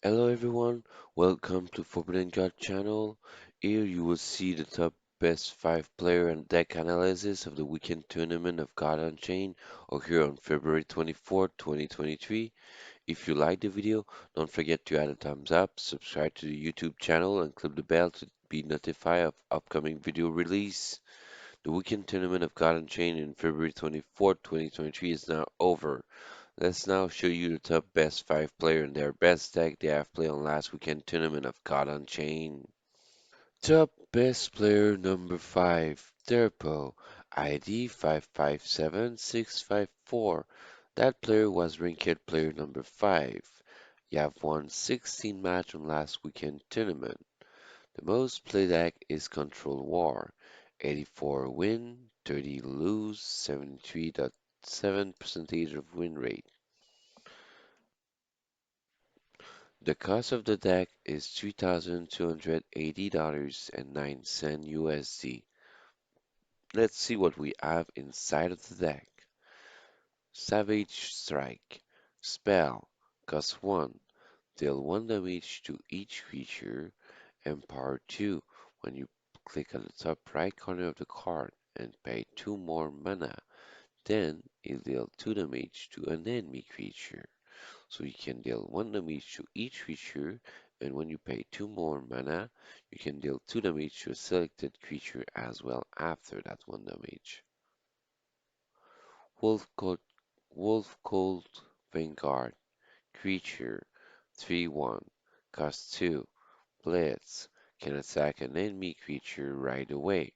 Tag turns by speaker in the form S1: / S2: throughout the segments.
S1: Hello everyone, welcome to Forbidden God channel. Here you will see the top best 5 player and deck analysis of the weekend tournament of God Unchained occurred on February 24th, 2023. If you like the video, don't forget to add a thumbs up, subscribe to the YouTube channel and click the bell to be notified of upcoming video release. The weekend tournament of God Unchained in February 24th, 2023 is now over. Let's now show you the top best 5 player and their best deck they have played on last weekend tournament of God Unchained. Top best player number 5, DERPO, ID 557654. That player was ranked player number 5. You have won 16 matches on last weekend tournament. The most played deck is Control War, 84 win, 30 lose, 73.7% of win rate. The cost of the deck is $3,280.09 USD. Let's see what we have inside of the deck. Savage Strike. Spell. Cost 1. Deal 1 damage to each creature. And power 2. When you click on the top right corner of the card and pay 2 more mana, then it deal 2 damage to an enemy creature. So you can deal 1 damage to each creature, and when you pay 2 more mana, you can deal 2 damage to a selected creature as well after that 1 damage. Wolf Cult, Wolf Cult Vanguard creature 3/1 cost 2 Blitz can attack an enemy creature right away.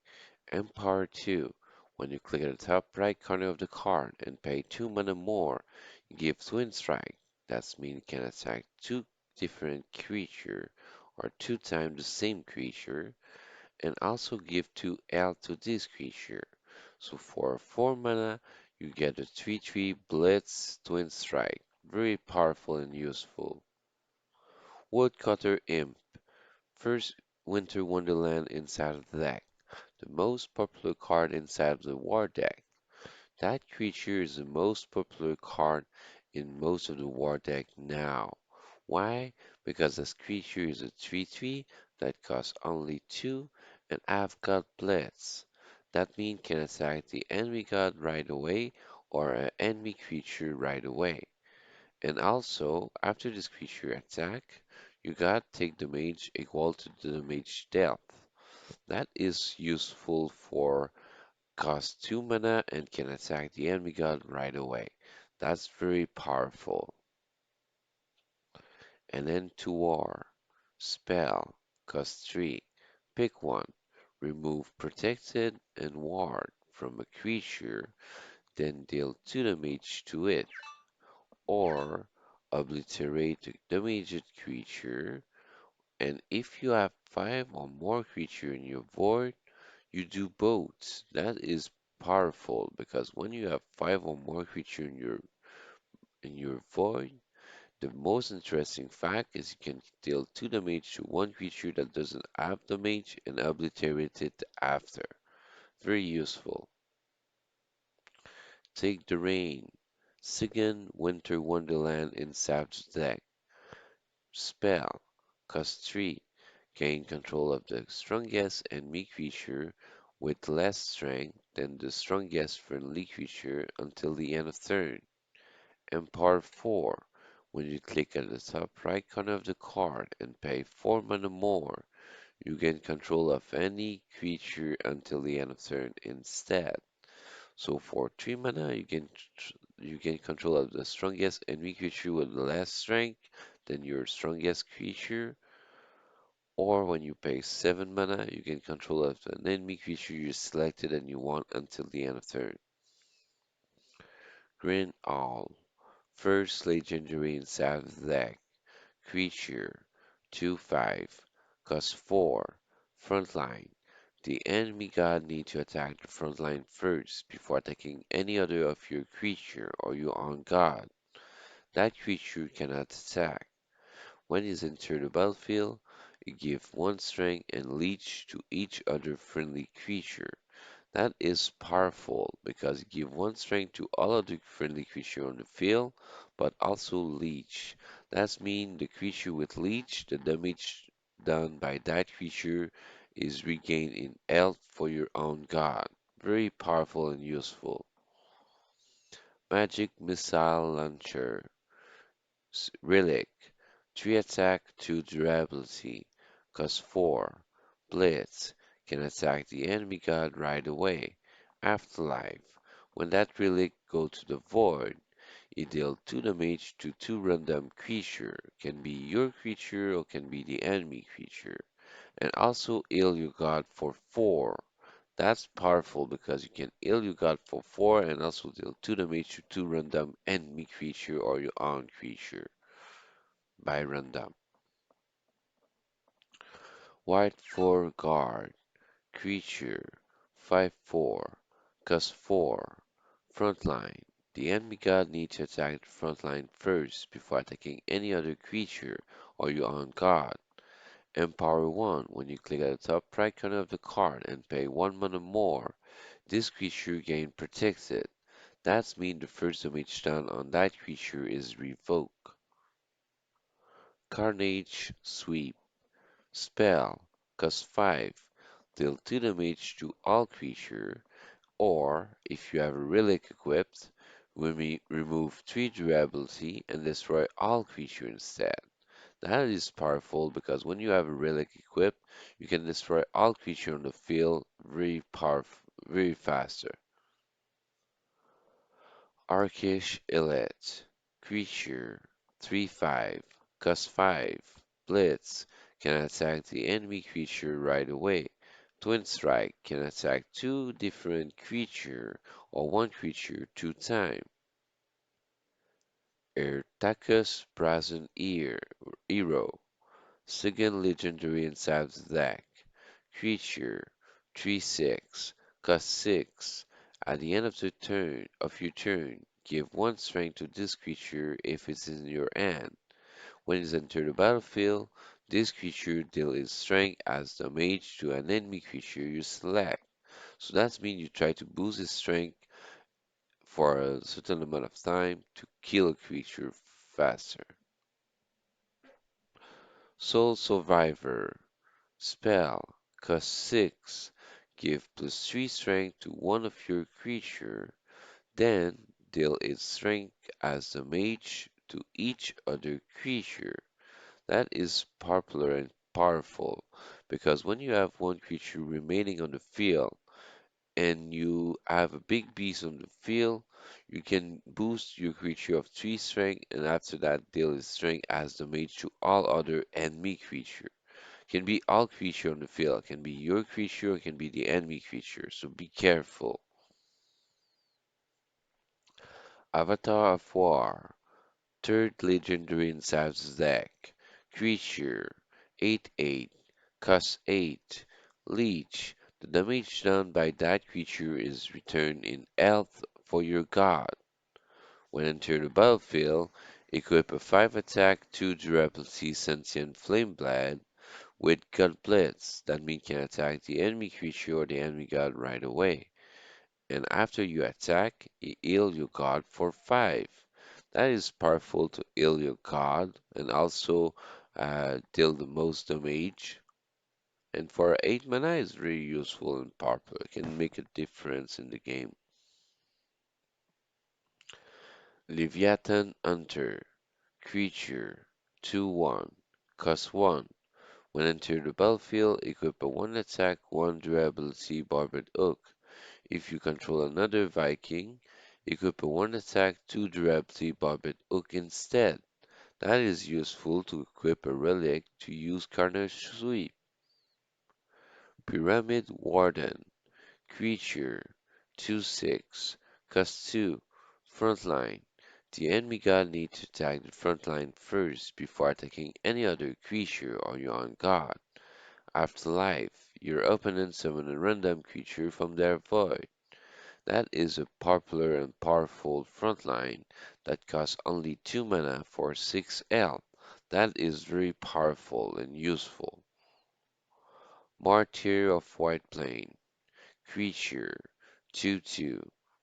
S1: And power 2 when you click at the top right corner of the card and pay 2 mana more, you give Twin Strike. That means it can attack 2 different creature or 2 times the same creature and also give 2 L to this creature. So for 4 mana, you get a 3/3 Blitz Twin Strike. Very powerful and useful. Woodcutter Imp. First Winter Wonderland inside of the deck. The most popular card inside of the war deck. That creature is the most popular card in most of the war deck now. Why? Because this creature is a 3/3 that costs only 2 and I've got Blitz. That means can attack the enemy god right away or an enemy creature right away. And also, after this creature attack, you got take damage equal to the damage dealt. That is useful for cost 2 mana and can attack the enemy god right away. That's very powerful. And then to war. Spell. Cost 3. Pick one. Remove protected and ward from a creature, then deal 2 damage to it. Or obliterate a damaged creature. And if you have 5 or more creature in your board, you do both. That is powerful because when you have 5 or more creature in your void, the most interesting fact is you can deal 2 damage to one creature that doesn't have damage and obliterate it after. Very useful. Take the Rain. Second Winter Wonderland in Savage deck. Spell. Cost 3. Gain control of the strongest enemy creature with less strength than the strongest friendly creature until the end of turn. And power 4. When you click at the top right corner of the card and pay 4 mana more, you gain control of any creature until the end of turn instead. So for 3 mana, you gain control of the strongest enemy creature with less strength than your strongest creature. Or when you pay 7 mana, you gain control of an enemy creature you selected and you want until the end of turn. Green Owl. First legendary inside of the deck. Creature. 2/5. Cost 4. Frontline. The enemy god need to attack the frontline first before attacking any other of your creature or your own god. That creature cannot attack. When it enters the battlefield, it gives 1 strength and leech to each other friendly creature. That is powerful because it gives one strength to all other friendly creature on the field, but also leech. That means the creature with leech, the damage done by that creature is regained in health for your own god. Very powerful and useful. Magic Missile Launcher. Relic. 3 attack, 2 durability. Cost 4. Blitz. Can attack the enemy god right away. Afterlife. When that relic go to the void, it deal 2 damage to 2 random creature. Can be your creature or can be the enemy creature. And also heal your god for 4. That's powerful because you can heal your god for 4 and also deal 2 damage to 2 random enemy creature or your own creature by random. White 4 guard, creature, 5/4, cost 4, frontline. The enemy god needs to attack the frontline first before attacking any other creature or your own god. Empower 1, when you click at the top right corner of the card and pay 1 mana more, this creature gain protected. That means the first damage done on that creature is revoked. Carnage Sweep. Spell. Cost 5. Deal 2 damage to all creature, or, if you have a relic equipped, remove 3 durability and destroy all creature instead. That is powerful because when you have a relic equipped, you can destroy all creature on the field very powerful, very faster. Arkish Elite. Creature. 3/5. Cost 5. Blitz. Can attack the enemy creature right away. Twin Strike. Can attack 2 different creature or 1 creature 2 times. Ertakus Brazen Hero. Second legendary inside the deck. Creature 3/6. Cost 6. At the end of your turn, give 1 strength to this creature if it's in your hand. When it's entered the battlefield, this creature deals its strength as damage to an enemy creature you select. So that means you try to boost its strength for a certain amount of time to kill a creature faster. Soul Survivor. Spell. Cost 6. Give +3 strength to one of your creature, then deal its strength as damage to each other creature. That is popular and powerful because when you have one creature remaining on the field and you have a big beast on the field, you can boost your creature of 3 strength and after that deal its strength as damage to all other enemy creature. Can be all creature on the field, can be your creature, can be the enemy creature, so be careful. Avatar of War, third legendary in Sav's deck. Creature, 8/8, cost 8. Leech, the damage done by that creature is returned in health for your god. When enter the battlefield, equip a 5 attack, 2 durability Sentient Flame Blade with God Blitz. That means can attack the enemy creature or the enemy god right away. And after you attack, you heal your god for 5. That is powerful to heal your god and also deal the most damage. And for 8 mana is very useful and powerful. It can make a difference in the game. Leviathan Hunter. Creature. 2/1. Cost 1. When enter the battlefield, equip a 1 attack, 1 durability barbed hook. If you control another Viking, equip a 1 attack, 2 durability barbed hook instead. That is useful to equip a relic to use Carnage Sweep. Pyramid Warden. Creature. 2/6. Cost 2. Frontline. The enemy god needs to attack the frontline first before attacking any other creature or your own god. Afterlife. Your opponent summon a random creature from their void. That is a popular and powerful frontline that costs only 2 mana for 6 health. That is very powerful and useful. Martyr of White Plain. Creature 2/2,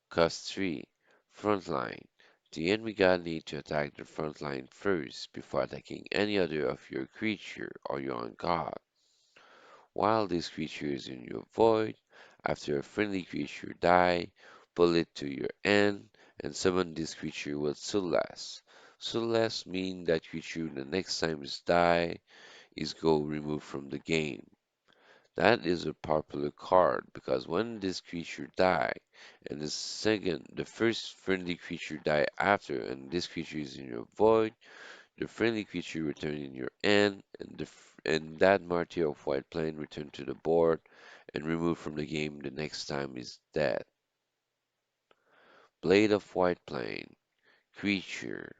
S1: cost 3, frontline. The enemy god need to attack the front line first before attacking any other of your creature or your own god. While this creature is in your void, after a friendly creature die, pull it to your end and summon this creature with Soulless. Soulless mean that creature the next time it's die is go removed from the game. That is a popular card because when this creature die and the first friendly creature die after and this creature is in your void, the friendly creature return in your end and that Martyr of White Plane return to the board and remove from the game the next time is dead. Blade of White Plane, creature,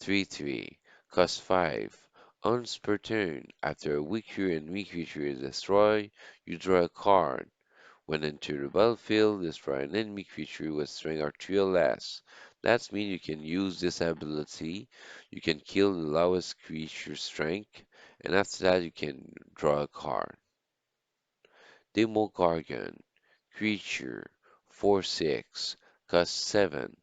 S1: 3/3, cost 5. Once per turn, after a weak creature and weak creature is destroyed, you draw a card. When enter the battlefield, destroy an enemy creature with strength or 3 or less. That means you can use this ability, you can kill the lowest creature strength, and after that you can draw a card. Demogorgon, creature, 4/6, cost 7,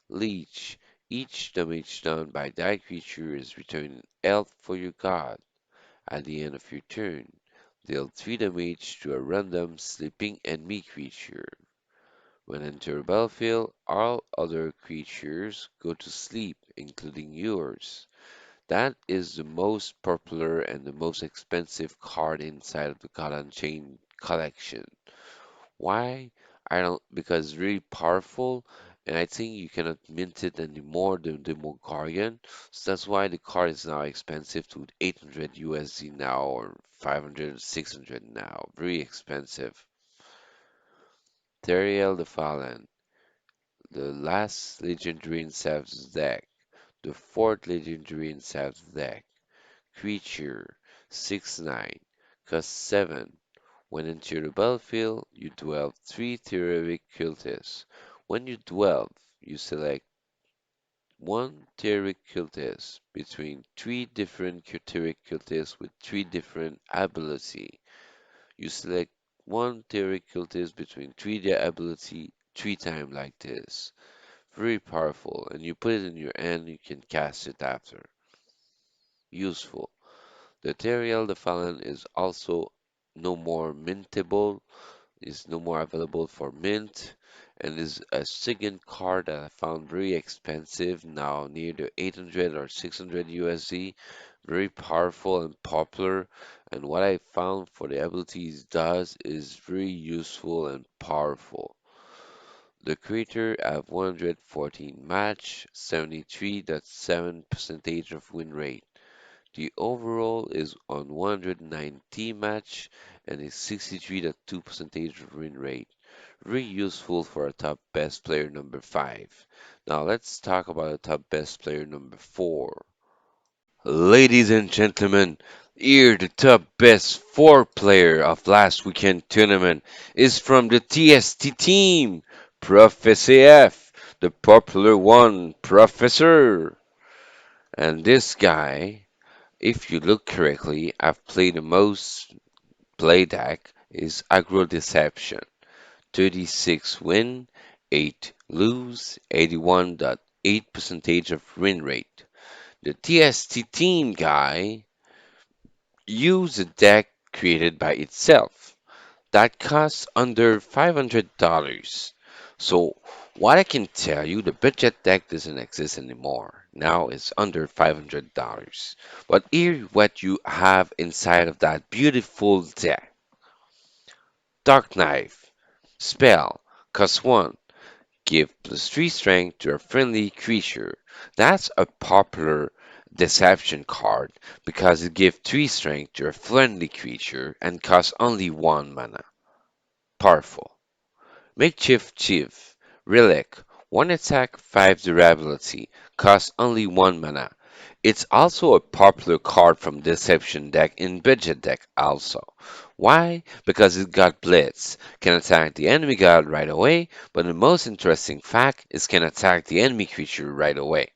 S1: leech. Each damage done by that creature is returned health for your god. At the end of your turn, deal 3 damage to a random sleeping enemy creature. When enter a battlefield, all other creatures go to sleep, including yours. That is the most popular and the most expensive card inside of the God Unchained collection. Why? I don't because it's really powerful and I think you cannot mint it anymore than the Mogarian. So that's why the card is now expensive to 800 USD now or 500 600 now. Very expensive. Teriel the Fallen, the last legendary in Sav's deck, the fourth legendary in Sav's deck. Creature 6/9, cost 7. When into the battlefield, you dwell 3 Theoretic Cultists. When you dwell, you select one Theoretic Cultist between 3 different Theoretic Cultists with 3 different ability. You select one Theoretic Cultist between 3 their ability 3 times like this. Very powerful, and you put it in your hand, you can cast it after. Useful. The Teriel the Fallen is also no more mintable, is no more available for mint, and is a second card that I found very expensive, now near the 800 or 600 USD. Very powerful and popular, and what I found for the abilities does is very useful and powerful. The creator have 114 match, 73.7 percentage of win rate. The overall is on 190 match and is 63.2 percentage win rate. Very useful for a top best player number 5. Now let's talk about a top best player number 4. Ladies and gentlemen, here the top best 4 player of last weekend tournament is from the TST team, ProfesserF, the popular one, Professor. And this guy, if you look correctly, I've played the most play deck is Aggro Deception. 36 win, 8 lose, 81.8 percentage of win rate. The TST team guy used a deck created by itself that costs under $500. So what I can tell you, the budget deck doesn't exist anymore. Now it's under $500. But here what you have inside of that beautiful deck. Dark Knife. Spell. Cost 1. Give +3 strength to a friendly creature. That's a popular deception card because it gives 3 strength to a friendly creature and costs only 1 mana. Powerful. Makeshift Chief, Relic, 1 attack, 5 durability, costs only 1 mana. It's also a popular card from Deception deck in budget deck also. Why? Because it got Blitz, can attack the enemy god right away, but the most interesting fact is can attack the enemy creature right away.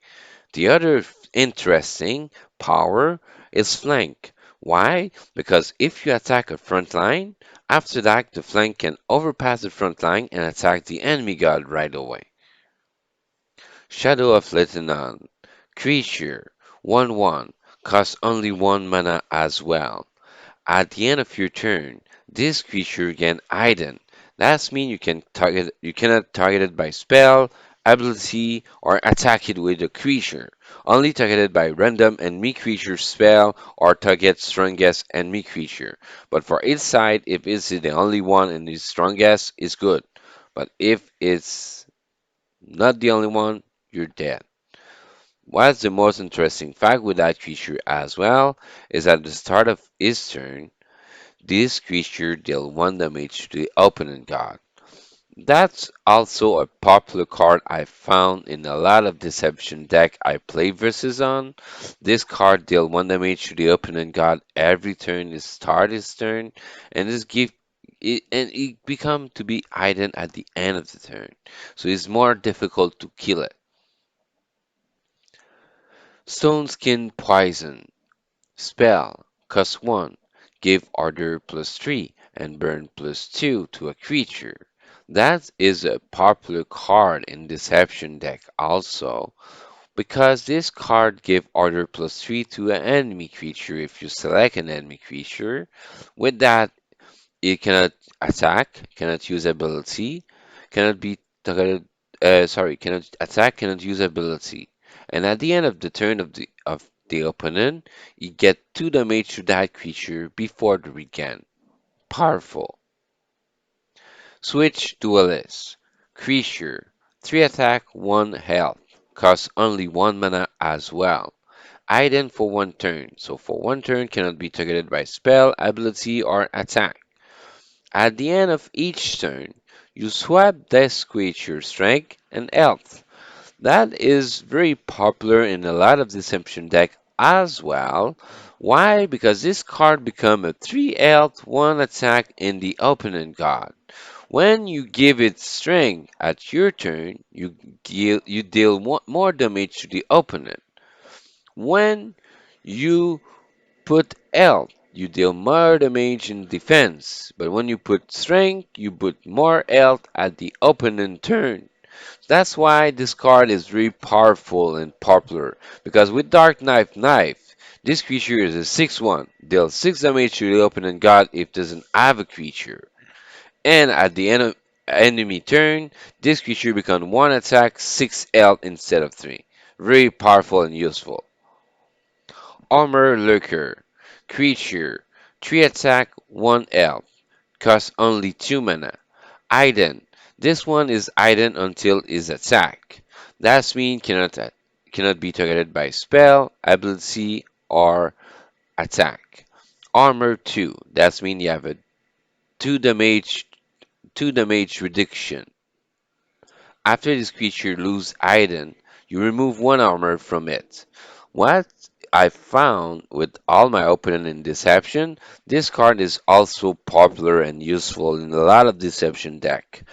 S1: The other interesting power is Flank. Why? Because if you attack a front line, after that the flank can overpass the front line and attack the enemy god right away. Shadow of Lieutenant. Creature. 1/1. Costs only 1 mana as well. At the end of your turn, this creature can hidden. That means you cannot target it by spell, ability, or attack it with a creature. Only targeted by random enemy creature spell or target strongest enemy creature. But for each side, if it's the only one and is strongest, it's good. But if it's not the only one, you're dead. What's the most interesting fact with that creature as well is at the start of his turn, this creature deals 1 damage to the opponent god. That's also a popular card I found in a lot of Deception deck I play versus on. This card deals 1 damage to the opponent god every turn it start his turn, and it become to be hidden at the end of the turn. So it's more difficult to kill it. Stone Skin Poison. Spell. Cost 1. Give Order +3 and Burn +2 to a creature. That is a popular card in Deception deck also, because this card give Order +3 to an enemy creature if you select an enemy creature. With that, it cannot attack, cannot use ability, cannot be targeted, cannot attack, cannot use ability. And at the end of the turn of the opponent, you get 2 damage to that creature before the regain. Powerful. Switch Duelist. Creature. 3 attack, 1 health. Costs only 1 mana as well. Item for 1 turn. So for 1 turn cannot be targeted by spell, ability, or attack. At the end of each turn, you swap this creature's strength and health. That is very popular in a lot of Deception deck as well. Why? Because this card become a 3 health, 1 attack in the opponent god. When you give it strength at your turn, you deal more damage to the opponent. When you put health, you deal more damage in defense. But when you put strength, you put more health at the opponent turn. That's why this card is very powerful and popular. Because with Knife, this creature is a 6/1. Deals 6 damage to the opponent god if it doesn't have a creature. And at the end of enemy turn, this creature becomes 1 attack, 6 health instead of 3. Very powerful and useful. Armor Lurker. Creature. 3 attack, 1 health. Costs only 2 mana. Iden. This one is Iden until is attack. That means cannot be targeted by spell, ability, or attack. Armor 2. That means you have a 2 damage 2 damage reduction. After this creature loses Iden, you remove 1 armor from it. What I found with all my opponent in Deception, this card is also popular and useful in a lot of Deception deck.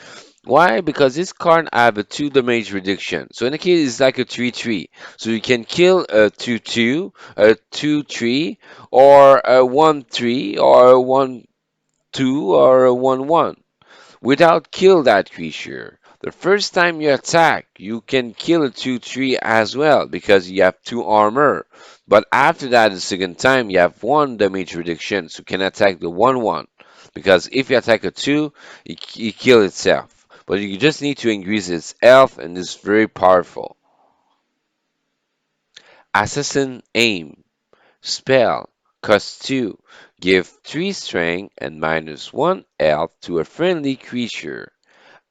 S1: Why? Because this card have a 2 damage reduction. So in the case it's like a 3/3. So you can kill a 2/2, a 2/3, or a 1/3, or a 1/2, or a 1/1 without kill that creature. The first time you attack, you can kill a 2/3 as well because you have 2 armor. But after that, the second time, you have 1 damage reduction, so you can attack the 1/1. Because if you attack a 2, it kill itself. But you just need to increase its health, and it's very powerful. Assassin Aim. Spell. Cost 2. Give 3 strength and -1 health to a friendly creature.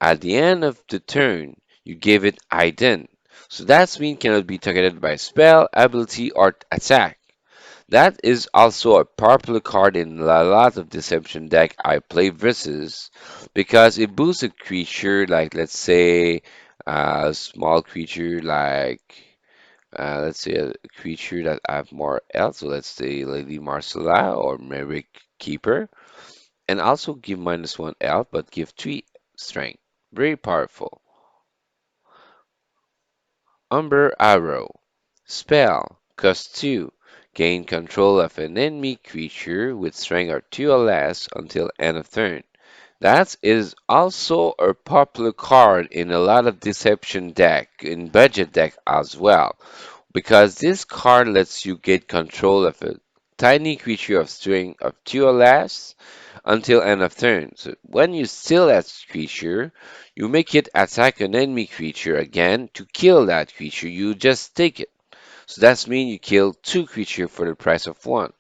S1: At the end of the turn, you give it Ident. So that means cannot be targeted by spell, ability, or attack. That is also a popular card in a lot of Deception deck I play versus because it boosts a creature like let's say a small creature like let's say a creature that have more health. So let's say Lady Marcella or Merrick Keeper, and also give -1 health but give 3 strength. Very powerful. Umber Arrow. Spell. Cost 2. Gain control of an enemy creature with strength or 2 or less until end of turn. That is also a popular card in a lot of deception deck, in budget deck as well, because this card lets you get control of a tiny creature of strength of 2 or less until end of turn. So when you steal that creature, you make it attack an enemy creature again to kill that creature. You just take it. So that means you kill 2 creatures for the price of 1.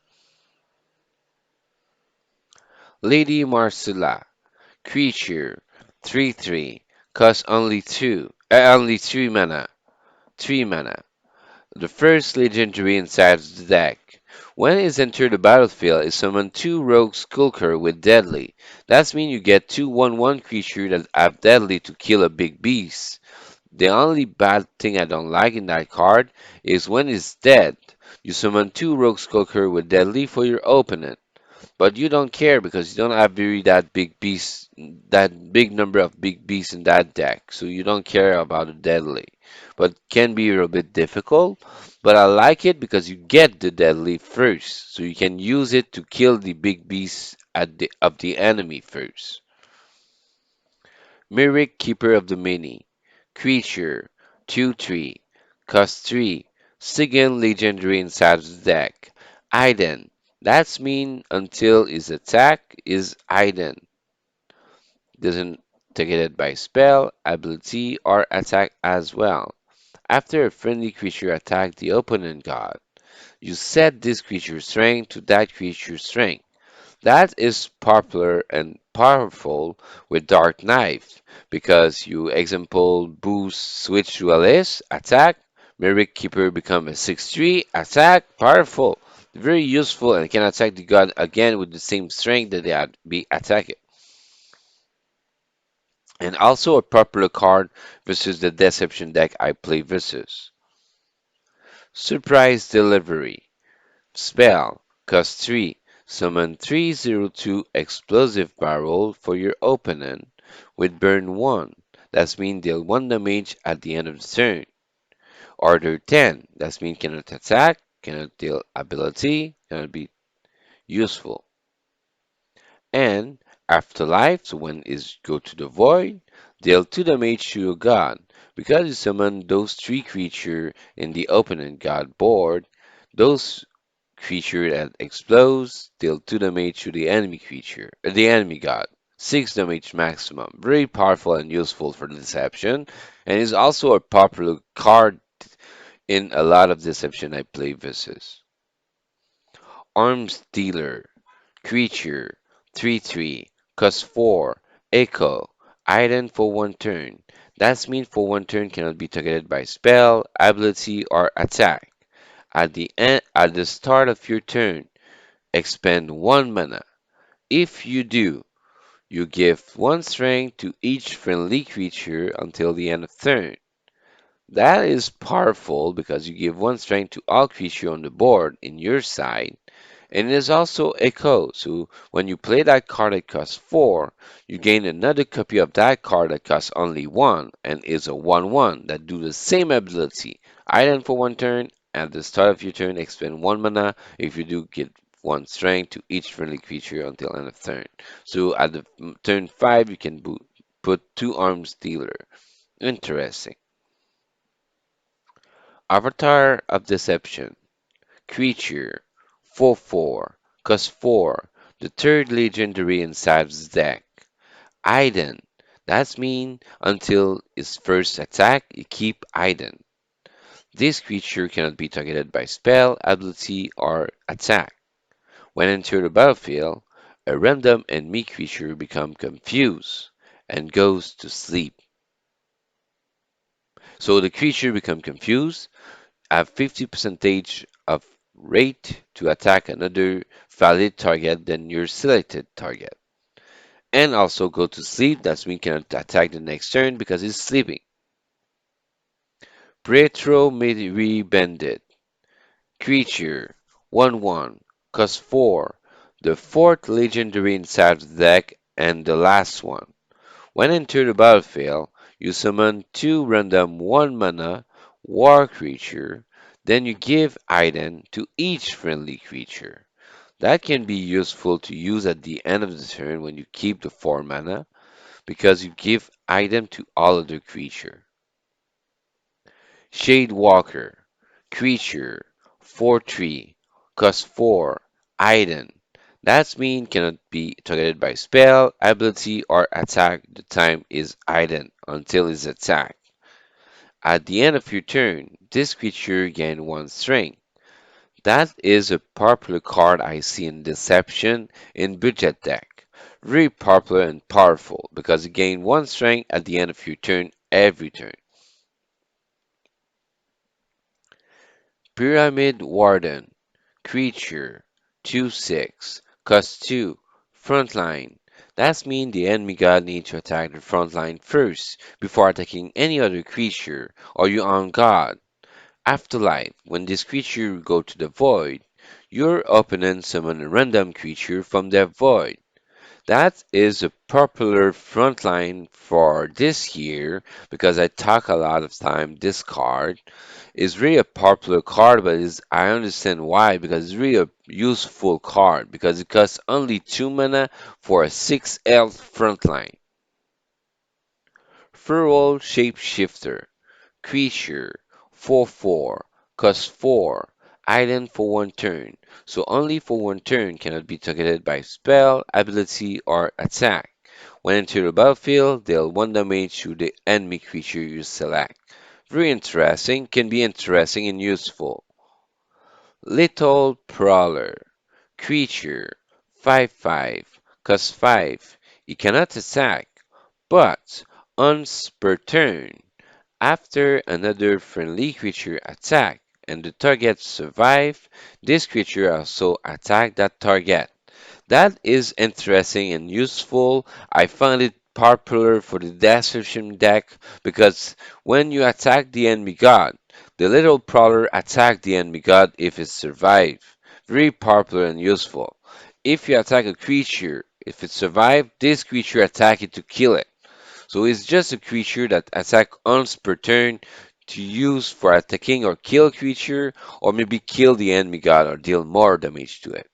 S1: Lady Marcella, creature, 3/3, costs only 3 mana. 3 mana. The first legendary inside the deck. When it enters the battlefield, it summons 2 Rogue Skulker with Deadly. That means you get 2 1/1 creatures that have Deadly to kill a big beast. The only bad thing I don't like in that card is when it's dead, you summon 2 Rogue Skulker with Deadly for your opponent. But you don't care because you don't have really that big beast, that big number of big beasts in that deck, so you don't care about the deadly. But can be a little bit difficult. But I like it because you get the deadly first, so you can use it to kill the big beasts of the enemy first. Myric Keeper of the Mini, creature, 2/3, cost 3, second legendary inside the deck. Iden. That's mean until his attack is Iden. Doesn't take it by spell, ability, or attack as well. After a friendly creature attacks the opponent god, you set this creature's strength to that creature's strength. That is popular and powerful with Dark Knife because you example boost switch to Alice, attack, Myric Keeper become a 6/3, attack, powerful, very useful and can attack the god again with the same strength that they had be attacked. And also a popular card versus the Deception deck I play versus. Surprise Delivery. Spell, cost 3. Summon 3/02 Explosive Barrel for your opponent with burn 1. That means deal 1 damage at the end of the turn. Order 10. That means cannot attack, cannot deal ability, cannot be useful. And Afterlife, so when is go to the void, deal 2 damage to your god. Because you summon those 3 creatures in the opponent god board, those creature that explodes, deal 2 damage to the enemy god. 6 damage maximum. Very powerful and useful for the deception, and is also a popular card in a lot of deception I play versus. Arms Dealer, creature, 3/3, cost 4, echo, item for 1 turn. That means for 1 turn cannot be targeted by spell, ability, or attack. At the start of your turn, expend 1 mana. If you do, you give 1 strength to each friendly creature until the end of turn. That is powerful because you give 1 strength to all creatures on the board in your side, and it is also Echo, so when you play that card that costs 4, you gain another copy of that card that costs only 1 and is a 1/1 that do the same ability. Item for 1 turn, at the start of your turn, expend 1 mana. If you do, get 1 strength to each friendly creature until end of turn. So at the turn 5, you can put 2 arms dealer. Interesting. Avatar of Deception. Creature, 4/4, cost 4, the third legendary inside the deck. Iden, that means until its first attack, you keep Iden. This creature cannot be targeted by spell, ability, or attack. When enter the battlefield, a random enemy creature becomes confused and goes to sleep. So the creature becomes confused, have 50 percentage of rate to attack another valid target than your selected target. And also go to sleep, that means cannot attack the next turn because it's sleeping. Retro Bandit. Creature 1/1. Cost 4. The fourth legendary inside the deck and the last one. When enter the battlefield, you summon 2 random 1 mana war creature. Then you give item to each friendly creature. That can be useful to use at the end of the turn when you keep the 4 mana, because you give item to all other creature. Shade Walker, creature, 4/3, cost 4, item. That mean cannot be targeted by spell, ability, or attack. The time is item until it's attacked. At the end of your turn, this creature gain 1 strength. That is a popular card I see in Deception in budget deck. Very popular and powerful because you gain 1 strength at the end of your turn every turn. Pyramid Warden, creature, 2/6, cost 2, frontline. That means the enemy god needs to attack the frontline first before attacking any other creature or your own god. Afterlife, when this creature go to the void, your opponent summon a random creature from the void. That is a popular frontline for this year because I talk a lot of time this card is really a popular card, but I understand why because it's really a useful card because it costs only 2 mana for a 6 health frontline. Feral Shapeshifter, creature, 4/4, cost 4, item for 1 turn, so only for 1 turn cannot be targeted by spell, ability, or attack. When enter the battlefield, deal 1 damage to the enemy creature you select. Very interesting, can be interesting and useful. Little Prowler, creature, 5/5, cost 5. It cannot attack, but once per turn, after another friendly creature attack and the target survive, this creature also attack that target. That is interesting and useful. I find it popular for the Deception deck because when you attack the enemy god, the little prowler attack the enemy god if it survives. Very popular and useful. If you attack a creature, if it survives, this creature attack it to kill it. So it's just a creature that attack once per turn to use for attacking or kill a creature, or maybe kill the enemy god or deal more damage to it.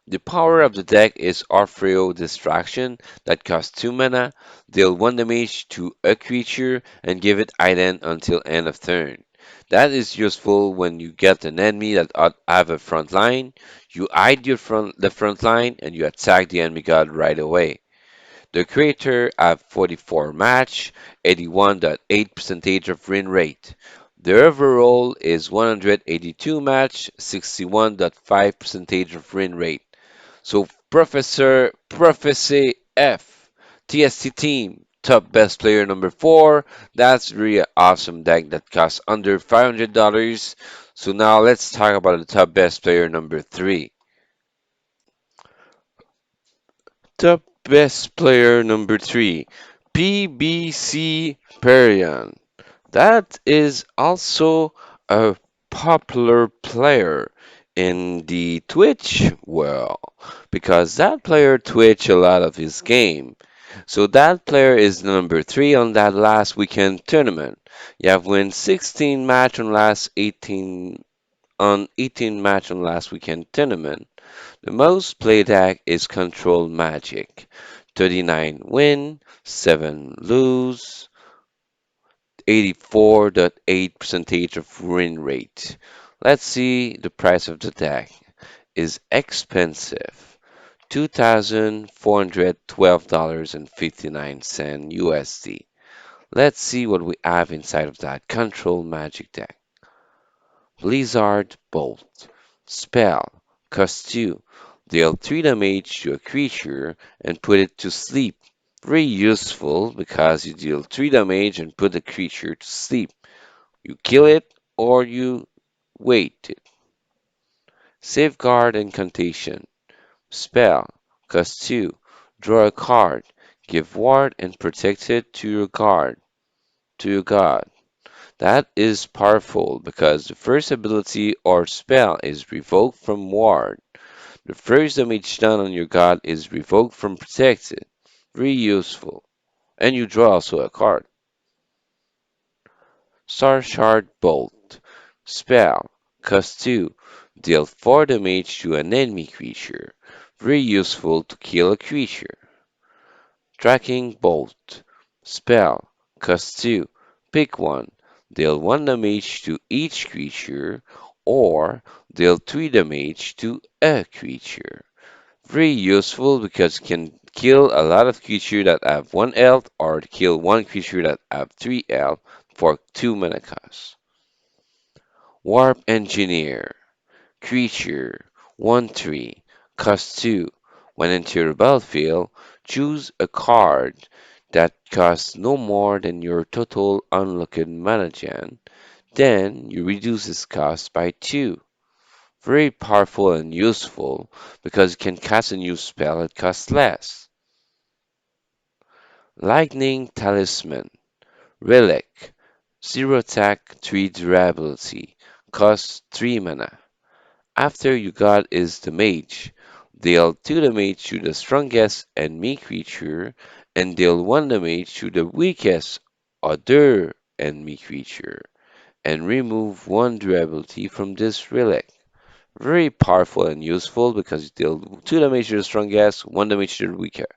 S1: The power of the deck is Orfeo Distraction that costs 2 mana, deal 1 damage to a creature, and give it item until end of turn. That is useful when you get an enemy that have a front line. You hide the front line and you attack the enemy god right away. The creator have 44 match, 81.8 percentage of win rate. The overall is 182 match, 61.5 percentage of win rate. So Professor F, TST team, top best player number 4. That's really an awesome deck that costs under $500. So now let's talk about the top best player number 3. Top best player number 3, PBC PERION. That is also a popular player in the Twitch world because that player Twitch a lot of his game. So that player is number 3 on that last weekend tournament. You have won 16 match on last 18 match on last weekend tournament. The most played deck is Control Magic. 39 win, 7 lose, 84.8 percentage of win rate. Let's see the price of the deck. Is expensive. $2,412.59 USD. Let's see what we have inside of that Control Magic deck. Blizzard Bolt. Spell. Cost 2. Deal 3 damage to a creature and put it to sleep. Very useful because you deal 3 damage and put the creature to sleep. You kill it or you wait it. Safeguard Incantation. Spell. Cost 2. Draw a card. Give ward and protect it to your god. That is powerful because the first ability or spell is revoked from ward. The first damage done on your god is revoked from protected. Very useful. And you draw also a card. Star Shard Bolt. Spell. Cost 2. Deal 4 damage to an enemy creature. Very useful to kill a creature. Tracking Bolt. Spell. Cost 2. Pick one. Deal 1 damage to each creature, or deal 3 damage to a creature. Very useful because you can kill a lot of creatures that have 1 health, or kill one creature that have 3 health for 2 mana cost. Warp Engineer. Creature 1/3. Cost 2. When into your battlefield, choose a card that costs no more than your total unlocked mana gen. Then you reduce its cost by 2. Very powerful and useful because you can cast a new spell that costs less. Lightning Talisman. Relic. 0 attack, 3 durability. Costs 3 mana. After you got is the mage. Deal 2 damage to the strongest enemy creature and deal 1 damage to the weakest other enemy creature and remove 1 durability from this relic. Very powerful and useful because you deal 2 damage to the strongest, 1 damage to the weaker.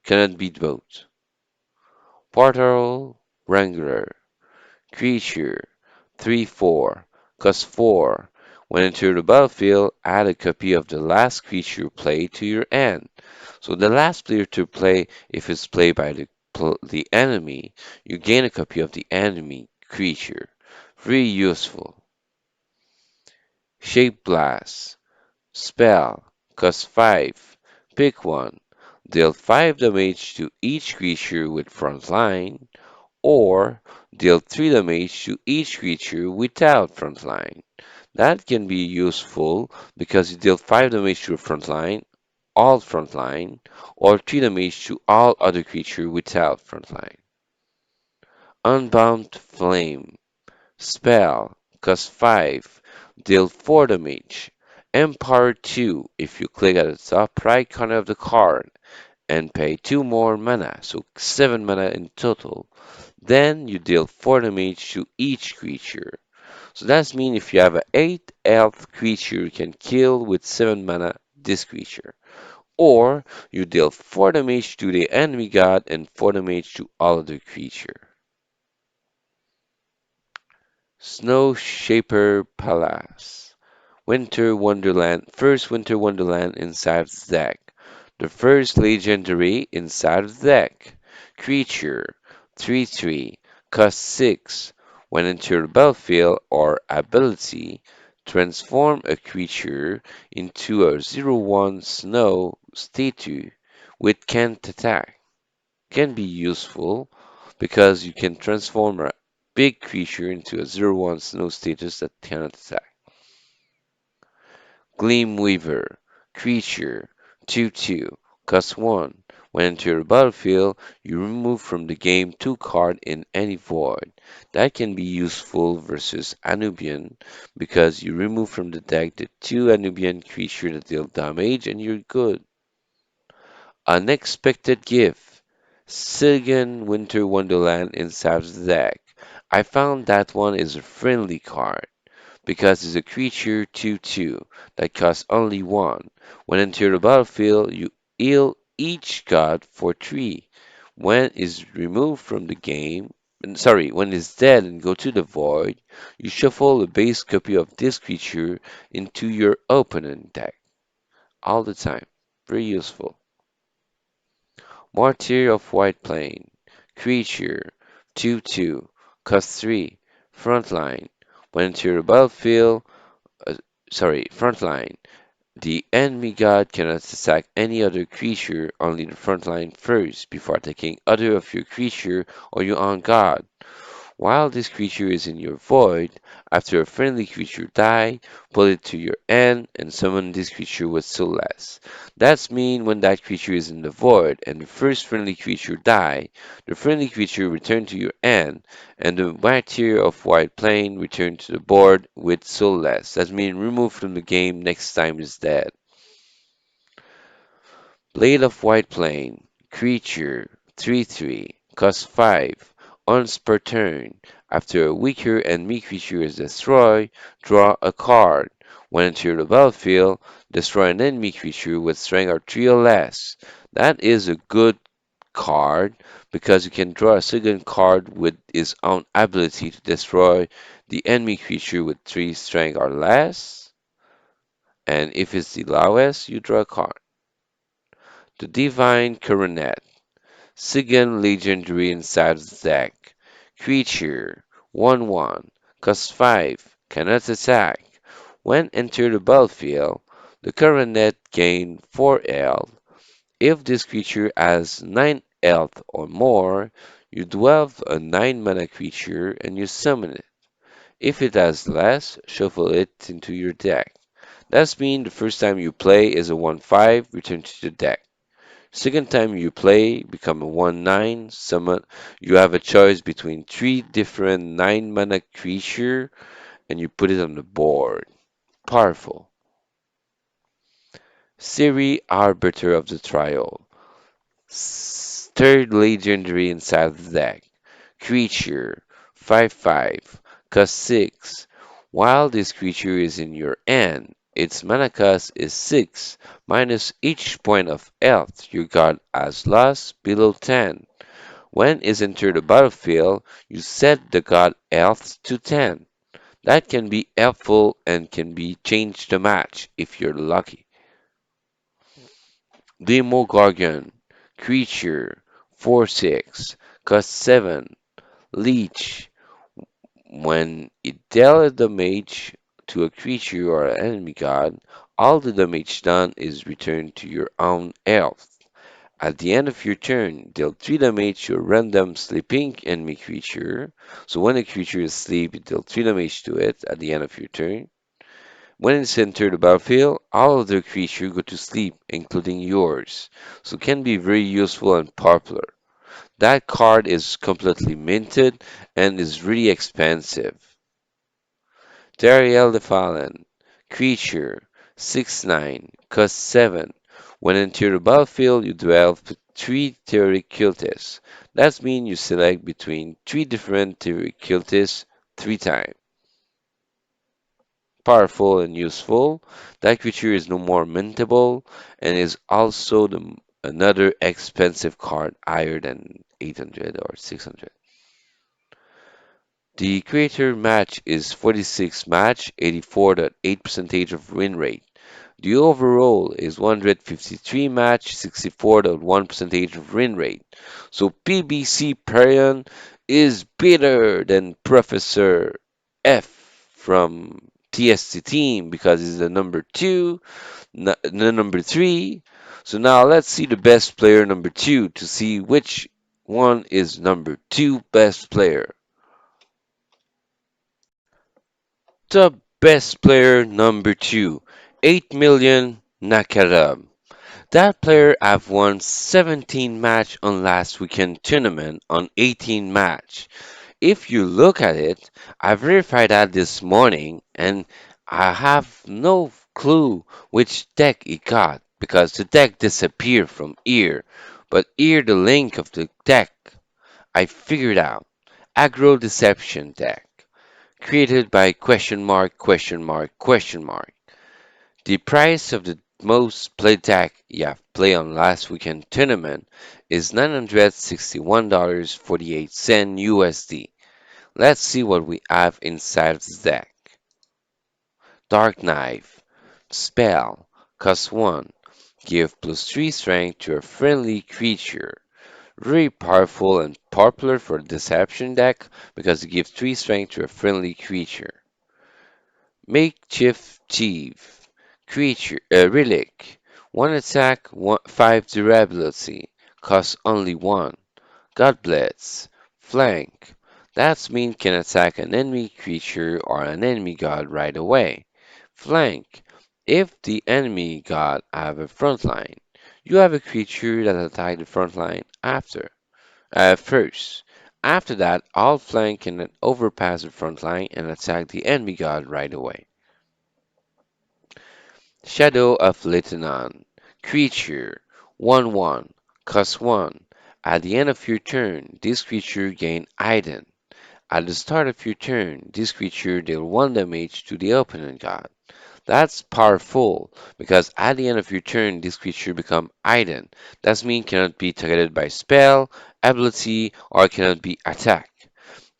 S1: Cannot beat both. Portal Wrangler. Creature 3/4. Cost 4. When enter the battlefield, add a copy of the last creature played to your hand. So the last player to play, if it's played by the enemy, you gain a copy of the enemy creature. Very useful. Shape Blast. Spell. Cost 5. Pick one. Deal 5 damage to each creature with frontline, or deal 3 damage to each creature without frontline. That can be useful because you deal 5 damage to a frontline, all frontline, or 3 damage to all other creature without frontline. Unbound Flame. Spell. Cost 5. Deal 4 damage. Empower 2 if you click at the top right corner of the card and pay 2 more mana, so 7 mana in total. Then you deal 4 damage to each creature. So that means if you have an 8 health creature, you can kill with 7 mana this creature. Or you deal 4 damage to the enemy god and 4 damage to all other creature. Snow Shaper Palace. Winter Wonderland. First Winter Wonderland inside the deck. The first legendary inside the deck. Creature 3/3. Cost 6. When enter the battlefield or ability, transform a creature into a 0/1 snow statue with can't attack. Can be useful because you can transform a big creature into a 0/1 snow status that cannot attack. Gleam Weaver. Creature 2/2. Cost 1. When enter the battlefield, you remove from the game 2 cards in any void. That can be useful versus Anubian because you remove from the deck the 2 Anubian creatures that deal damage and you're good. Unexpected Gift. Sylvan Winter Wonderland inside the deck. I found that one is a friendly card because it's a creature 2/2 that costs only 1. When enter the battlefield, you heal each god for 3. When is removed from the game, when it's dead and go to the void, you shuffle a base copy of this creature into your opponent deck all the time. Very useful. Martyr of White Plain. Creature 2/2. Cost 3. Frontline. When enter the battlefield, uh, frontline. The enemy god cannot attack any other creature, only the frontline first, before attacking other of your creature or your own god. While this creature is in your void, after a friendly creature die, put it to your hand and summon this creature with Soulless. That's mean when that creature is in the void and the first friendly creature die, the friendly creature return to your hand, and the Martyr of White Plane return to the board with Soulless. That mean removed from the game next time it's dead. Blade of White Plane. Creature 3/3. Cost 5. Once per turn. After a weaker enemy creature is destroyed, draw a card. When entering the battlefield, destroy an enemy creature with strength of 3 or less. That is a good card because you can draw a second card with its own ability to destroy the enemy creature with 3 strength or less. And if it's the lowest, you draw a card. The Divine Coronet. Second legendary inside the deck. Creature 1/1. Cost 5. Cannot attack. When enter the battlefield, the coronet gain 4 health. If this creature has 9 health or more, you delve a 9 mana creature and you summon it. If it has less, shuffle it into your deck. That means the first time you play is a 1/5, return to the deck. Second time you play, become a 1/9, summon. You have a choice between 3 different 9 mana creature and you put it on the board. Powerful. Siri, Arbiter of the Trial. Third legendary inside the deck. Creature 5/5, cost 6. While this creature is in your hand, its mana cost is 6, minus each point of health your god has lost below 10. When is entered the battlefield, you set the god health to 10. That can be helpful and can be changed the match if you're lucky. Demo Gargan, creature 4/6, cost 7, leech. When it deals damage to a creature or an enemy god, all the damage done is returned to your own health. At the end of your turn, deal 3 damage to a random sleeping enemy creature. So when a creature is asleep, you deal 3 damage to it at the end of your turn. When it's entered the battlefield, all other creatures go to sleep, including yours. So it can be very useful and popular. That card is completely minted and is really expensive. Teriel the Fallen. Creature 6/9. Cost 7. When enter the battlefield, you duel 3 Theory Cultists. That means you select between 3 different Theory Cultists 3 times. Powerful and useful. That creature is no more mintable and is also another expensive card higher than 800 or 600. The creator match is 46 match, 84.8% of win rate. The overall is 153 match, 64.1% of win rate. So PBC PERION is better than Professor F from TST team because he's the number 2, the number 3. So now let's see the best player number 2 to see which one is number 2 best player. The best player number 2, 8 million Nackarub. That player have won 17 match on last weekend tournament on 18 match. If you look at it, I verified that this morning and I have no clue which deck he got because the deck disappeared from here. But here the link of the deck I figured out. Aggro Deception deck. Created by question mark question mark question mark. The price of the most played deck you have played on last weekend tournament is $961.48 USD. Let's see what we have inside of the deck. Dark Knife. Spell. Cost 1. Give +3 strength to a friendly creature. Very powerful and popular for the Deception deck because it gives 3 strength to a friendly creature. Makeshift Chief. Creature, relic. 1 attack, 5 durability. Costs only 1. God Blitz. Flank. That means can attack an enemy creature or an enemy god right away. Flank. If the enemy god have a front line, you have a creature that attack the front line first. After that, all flank can overpass the front line and attack the enemy god right away. Shadow of Litanon. Creature 1/1. Cost 1. At the end of your turn, this creature gain Ident. At the start of your turn, this creature deal 1 damage to the opponent god. That's powerful because at the end of your turn, this creature become hidden. That means cannot be targeted by spell, ability, or cannot be attacked.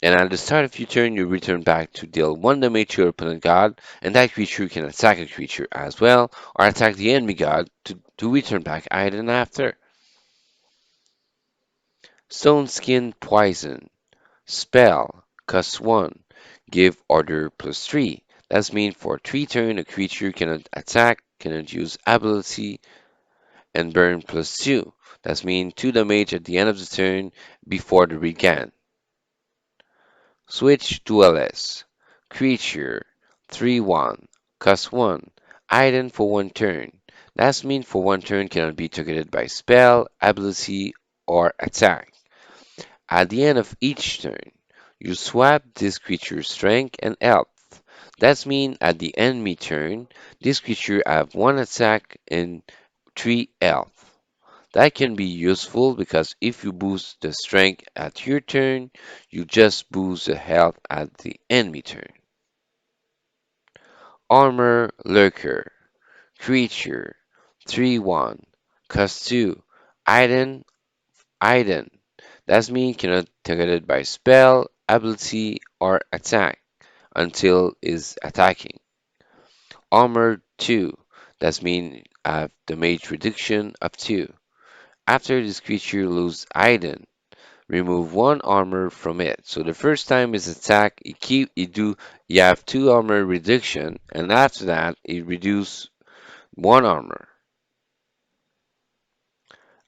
S1: And at the start of your turn, you return back to deal 1 damage to your opponent god, and that creature can attack a creature as well, or attack the enemy god to return back hidden after. Stone Skin Poison. Spell. Cost 1. Give order plus 3. That means for 3 turns, a creature cannot attack, cannot use ability, and burn plus 2. That means 2 damage at the end of the turn before the regain. Switch to LS. Creature 3/1. Cost 1. Item for 1 turn. That means for 1 turn cannot be targeted by spell, ability, or attack. At the end of each turn, you swap this creature's strength and health. That means at the enemy turn, this creature have 1 attack and 3 health. That can be useful because if you boost the strength at your turn, you just boost the health at the enemy turn. Armor Lurker. Creature 3/1. Cost 2. Item. Item. That means cannot targeted by spell, ability, or attack until is attacking. Armor 2. That means have damage reduction of 2. After this creature loses item, remove 1 armor from it. So the first time is attack, you have 2 armor reduction, and after that it reduce 1 armor.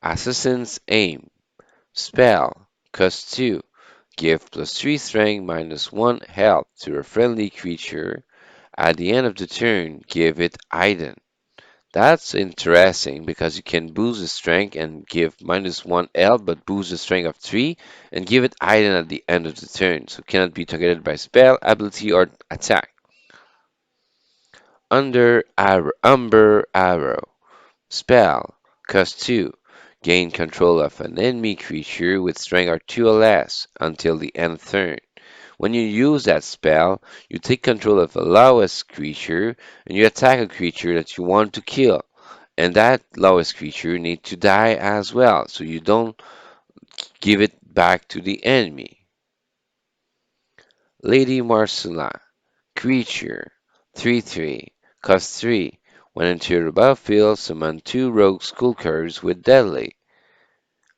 S1: Assassin's Aim. Spell. Cost 2. Give plus 3 strength minus 1 health to a friendly creature. At the end of the turn, give it item. That's interesting because you can boost the strength and give minus 1 health, but boost the strength of 3 and give it item at the end of the turn, so it cannot be targeted by spell, ability, or attack. Umber Arrow. Spell. Cost 2. Gain control of an enemy creature with strength or 2 or less until the end of turn. When you use that spell, you take control of a lowest creature and you attack a creature that you want to kill. And that lowest creature needs to die as well, so you don't give it back to the enemy. Lady Marcella, creature, 3/3, cost 3. When into the battlefield, summon 2 rogue skulkers with deadly.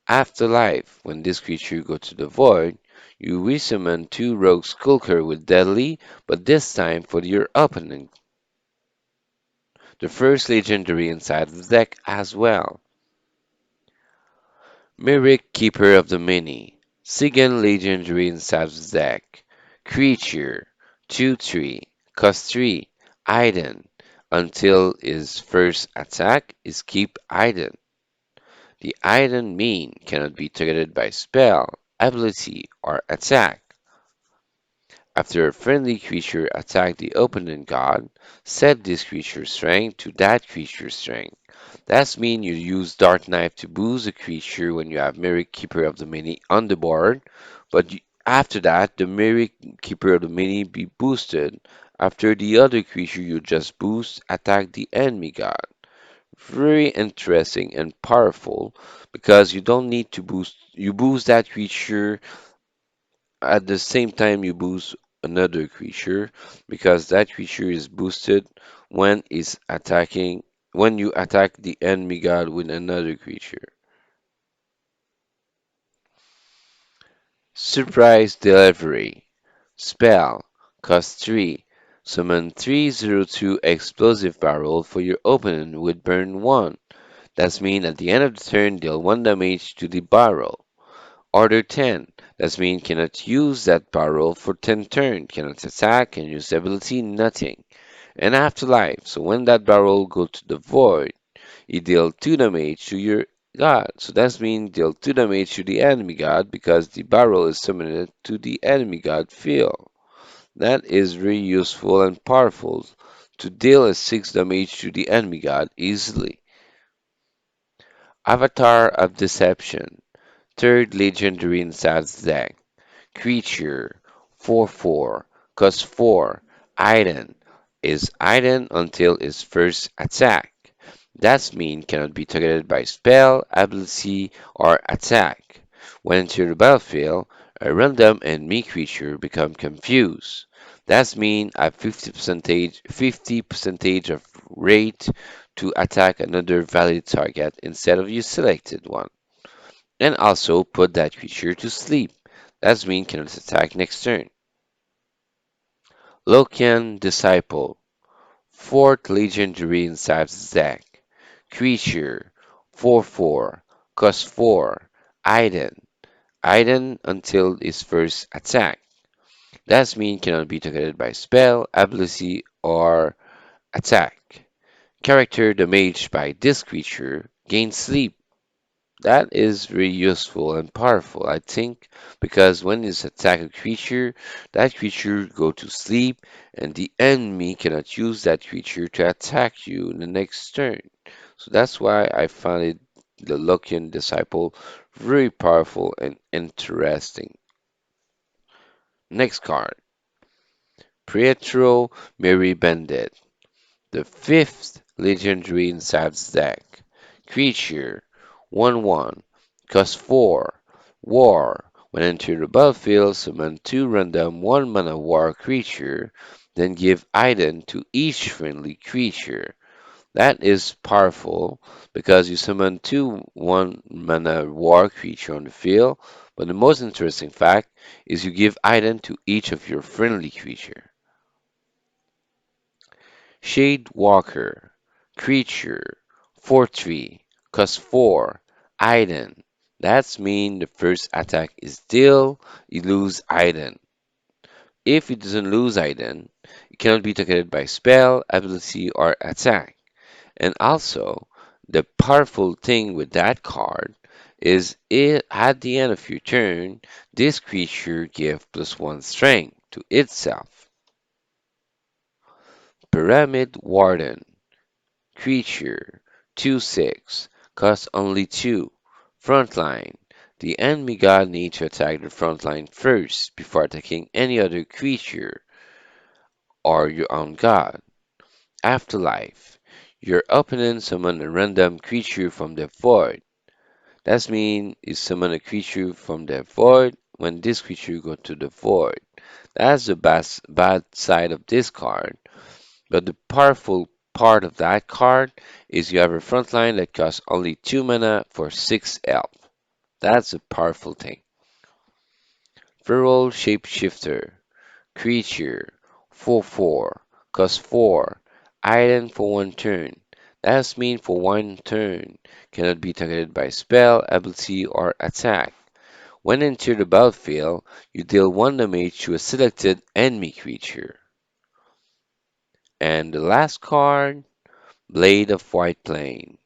S1: Afterlife, when this creature goes to the void, you resummon 2 rogue skulker with deadly, but this time for your opponent. The first legendary inside the deck as well. Myric Keeper of the Many. Second legendary inside the deck. Creature. 2/3. Cost 3. Item. Until his first attack is keep item. The item mean cannot be targeted by spell, ability, or attack. After a friendly creature attacks the opponent god, set this creature's strength to that creature's strength. That means you use Dark Knife to boost the creature when you have Myric Keeper of the Many on the board, but after that, the Myric Keeper of the Many be boosted after the other creature you just boost attack the enemy god. Very interesting and powerful because you don't need to boost that creature at the same time you boost another creature because that creature is boosted when you attack the enemy god with another creature. Surprise Delivery. Spell. Cost 3. Summon 3/02 explosive barrel for your opponent with burn 1. That means at the end of the turn deal 1 damage to the barrel. Order 10. That means cannot use that barrel for 10 turns, cannot attack, can use ability, nothing. And Afterlife, so when that barrel go to the void, it deal 2 damage to your god. So that means deal 2 damage to the enemy god because the barrel is summoned to the enemy god field. That is very useful and powerful to deal a 6 damage to the enemy god easily. Avatar of Deception. Third legendary in Sad's deck. Creature 4/4, cost 4. Item is item until its first attack. That mean cannot be targeted by spell, ability, or attack. When into the battlefield, a random enemy creature become confused. That mean a 50% of rate to attack another valid target instead of your selected one. And also put that creature to sleep. That mean cannot attack next turn. Lokian Disciple, fourth legendary inside the deck. Creature 4/4, cost 4. Item. Item until its first attack. That mean cannot be targeted by spell, ability, or attack. Character damaged by this creature gains sleep. That is very useful and powerful, I think, because when you attack a creature, that creature go to sleep, and the enemy cannot use that creature to attack you in the next turn. So that's why I found it, the Lokian Disciple, very powerful and interesting. Next card, Pietro Mary Bandit, the fifth legendary in Sav's deck. Creature 1/1, cost 4. War. When enter the battlefield, summon 2 random 1 mana war creature, then give item to each friendly creature. That is powerful because you summon 2 1 mana war creature on the field, but the most interesting fact is you give item to each of your friendly creature. Shade Walker, creature, 4/3, cost 4, item. That's mean the first attack is deal, you lose item. If it doesn't lose item, it cannot be targeted by spell, ability, or attack. And also, the powerful thing with that card is it, at the end of your turn, this creature gives +1 strength to itself. Pyramid Warden, creature 2/6, costs only 2. Frontline. The enemy god needs to attack the frontline first before attacking any other creature or your own god. Afterlife. Your opponent summon a random creature from the void. That means you summon a creature from the void when this creature goes to the void. That's the bad side of this card. But the powerful part of that card is you have a frontline that costs only 2 mana for 6 health. That's a powerful thing. Feral Shapeshifter, creature, 4/4, cost 4, item for 1 turn. That means for 1 turn, cannot be targeted by spell, ability, or attack. When enter the battlefield, you deal 1 damage to a selected enemy creature. And the last card, Blade of White Plane,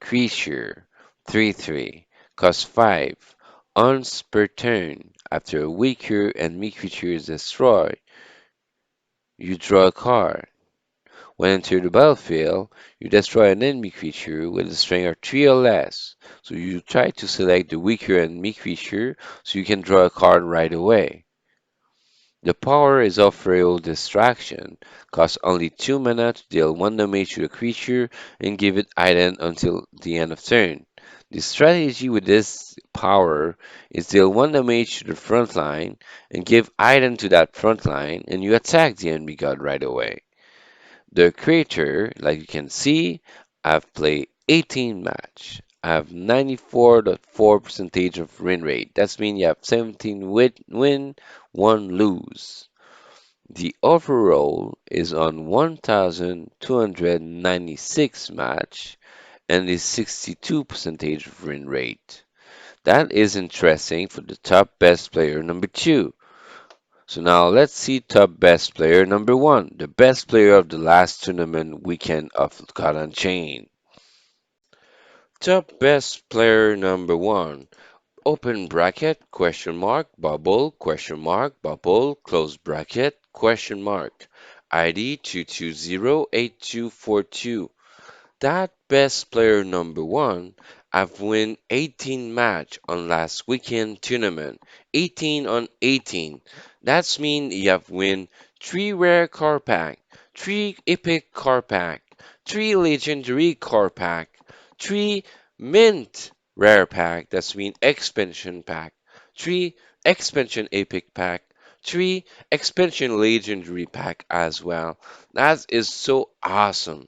S1: creature, 3/3, cost 5. Once per turn, after a weaker enemy creature is destroyed, you draw a card. When enter the battlefield, you destroy an enemy creature with a strength of 3 or less. So you try to select the weaker enemy creature so you can draw a card right away. The power is of Feral Distraction, costs only 2 mana to deal 1 damage to the creature and give it item until the end of turn. The strategy with this power is deal 1 damage to the front line and give item to that front line and you attack the enemy god right away. The creator, like you can see, I've played 18 match. I have 94.4% of win rate. That means you have 17 win, 1 lose. The overall is on 1,296 match and is 62% of win rate. That is interesting for the top best player number 2. So now let's see top best player number 1, the best player of the last tournament weekend of God Unchained. Top best player number 1, open bracket, question mark, bubble, close bracket, question mark. ID 2208242. That best player number 1, I've won 18 match on last weekend tournament. 18 on 18. That's mean you have win 3 rare card pack, 3 epic card pack, 3 legendary card pack, 3 mint rare pack, that's mean expansion pack, 3 expansion epic pack, 3 expansion legendary pack as well. That is so awesome.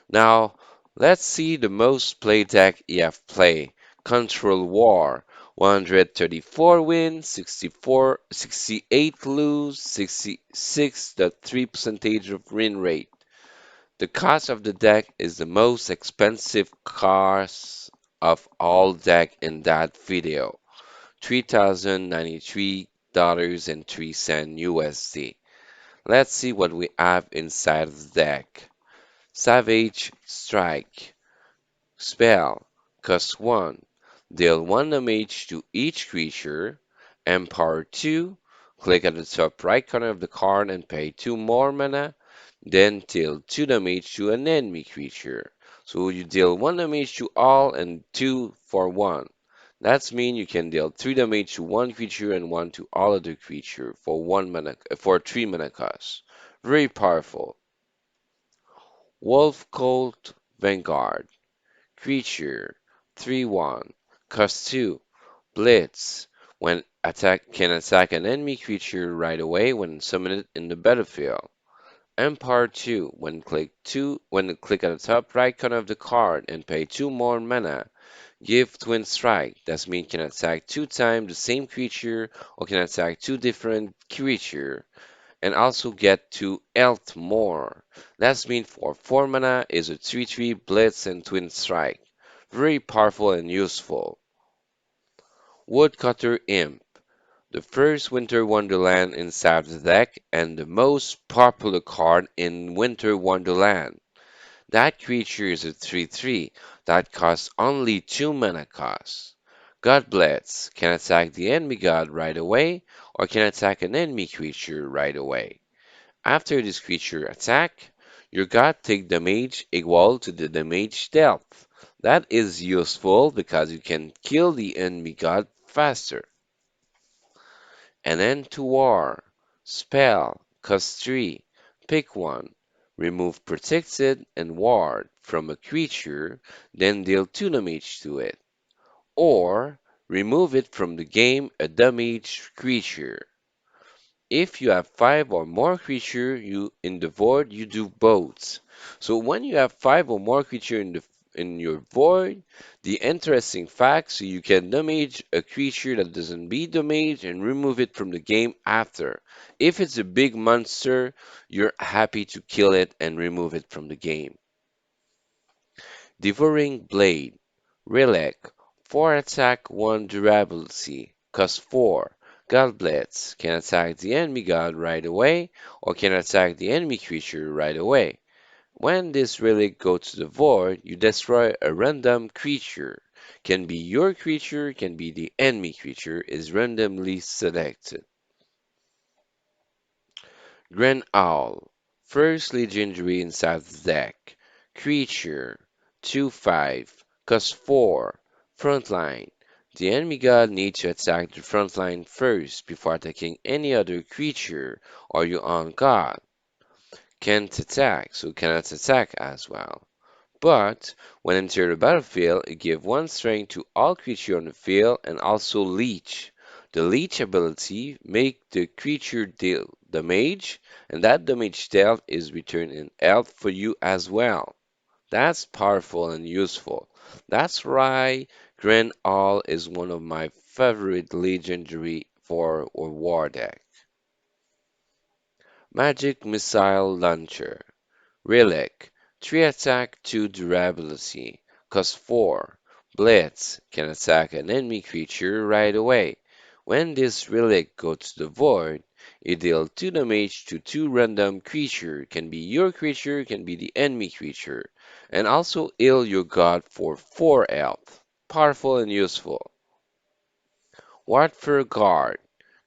S1: Now, let's see the most played deck you have played. Control War, 134 win, 68 lose, 66.3 percentage of win rate. The cost of the deck is the most expensive cost of all deck in that video. $3,093.03 USD. Let's see what we have inside of the deck. Savage Strike. Spell. Cost 1. Deal 1 damage to each creature. Empower 2. Click at the top right corner of the card and pay 2 more mana. Then deal 2 damage to an enemy creature. So you deal 1 damage to all and 2 for 1. That's mean you can deal 3 damage to one creature and 1 to all other creature for 1 mana for 3 mana cost. Very powerful. Wolf Cult Vanguard. Creature 3/1. Cost 2. Blitz. When attack can attack an enemy creature right away when summoned in the battlefield. Empire 2. When click at the top right corner of the card and pay 2 more mana. Give Twin Strike. That means can attack 2 times the same creature or can attack 2 different creature and also get 2 health more. That's mean for 4 mana is a 3/3 Blitz and Twin Strike. Very powerful and useful. Woodcutter Imp, the first Winter Wonderland inside the deck and the most popular card in Winter Wonderland. That creature is a 3/3 that costs only 2 mana cost. God Blitz can attack the enemy god right away or can attack an enemy creature right away. After this creature attack, your god take damage equal to the damage dealt. That is useful because you can kill the enemy god faster. And then to war. Spell. Cost 3. Pick one. Remove protected and ward from a creature, then deal 2 damage to it. Or remove it from the game a damaged creature. If you have 5 or more creature you in the void, you do both. So when you have 5 or more creature in your void, the interesting fact, so you can damage a creature that doesn't be damaged and remove it from the game after. If it's a big monster, you're happy to kill it and remove it from the game. Devouring Blade, Relic, 4 attack, 1 durability, cost 4. God Blitz can attack the enemy god right away or can attack the enemy creature right away. When this relic goes to the void, you destroy a random creature. Can be your creature, can be the enemy creature, is randomly selected. Grand Owl, first legendary inside the deck. Creature, 2/5, cost 4, frontline. The enemy god needs to attack the frontline first before attacking any other creature or your own god. Can't attack, so cannot attack as well. But when enter the battlefield, it gives 1 strength to all creatures on the field and also leech. The leech ability make the creature deal damage, and that damage dealt is returned in health for you as well. That's powerful and useful. That's why Grand All is one of my favorite legendary for a war deck. Magic Missile Launcher. Relic, 3 attack, 2 durability, cost 4. Blitz can attack an enemy creature right away. When this relic goes to the void, it deals 2 damage to 2 random creature, can be your creature, can be the enemy creature, and also heal your god for 4 health. Powerful and useful. Watford Guard,